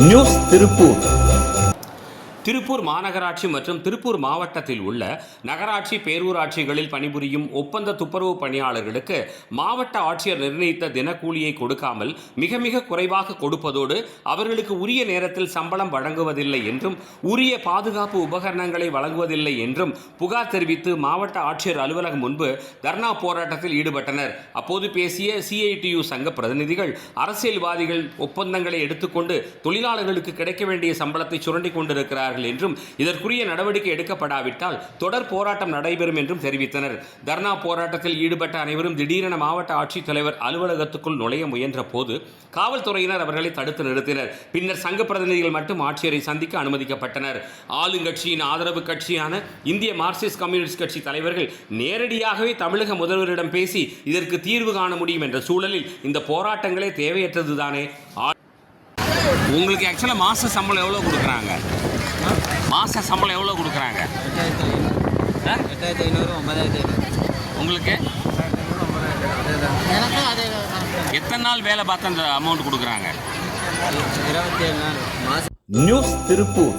News Tiruppur. Tiruppur மாநகராட்சி மற்றும் திருப்பூர் மாவட்டத்தில் உள்ள நகராட்சி பேரூராட்சிகளில் பணிபுரியும் ஒப்பந்த துப்புரவு பணியாளர்களுக்கு மாவட்ட ஆட்சியர் நிர்ணயித்த தினக்கூலியை கொடுக்காமல் மிக மிக குறைவாக கொடுப்பதோடு அவர்களுக்கு உரிய நேரத்தில் சம்பளம் வழங்குவதில்லை என்றும் உரிய பாதுகாப்பு உபகரணங்களை வழங்குவதில்லை என்றும் புகார் தெரிவித்து மாவட்ட ஆட்சியர் அலுவலகம் முன்பு தர்ணா போராட்டத்தில் ஈடுபட்டனர். அப்போது பேசிய CITU சங்க பிரதிநிதிகள், அரசியல்வாதிகள் ஒப்பந்தங்களை எடுத்துக்கொண்டு தொழிலாளர்களுக்கு கிடைக்க வேண்டிய சம்பளத்தை சுரண்டிக் கொண்டிருக்கிறார் என்றும் இதற்குரிய நடவடிக்கை எடுக்கப்படாவிட்டால் தொடர் போராட்டம் நடைபெறும் என்றும் தெரிவித்தனர். தர்ணா போராட்டத்தில் ஈடுபட்ட அனைவரும் திடீரென மாவட்ட ஆட்சித்தலைவர் அலுவலகத்துக்குள் நுழைய முயன்ற போது காவல்துறையினர் அவர்களை தடுத்து நிறுத்தினர். பின்னர் சங்க பிரதிநிதிகள் மட்டும் ஆட்சியரை சந்திக்க அனுமதிக்கப்பட்டனர். ஆளுங்கட்சியின் ஆதரவு கட்சியான இந்திய மார்க்சிஸ்ட் கம்யூனிஸ்ட் கட்சி தலைவர்கள் நேரடியாகவே தமிழக முதல்வரிடம் பேசி இதற்கு தீர்வு காண முடியும் என்ற சூழலில் இந்த போராட்டங்களே தேவையற்றதுதானே. உங்களுக்கு ஆக்சுவலாக மாச சம்பளம் எவ்வளோ கொடுக்குறாங்க? மாச சம்பளம் எவ்வளோ கொடுக்குறாங்க? 8,500 9,500. உங்களுக்கு எத்தனை நாள் வேலை பார்த்து அந்த அமௌண்ட் கொடுக்குறாங்க? 27 நாள். நியூஸ் திருப்பூர்.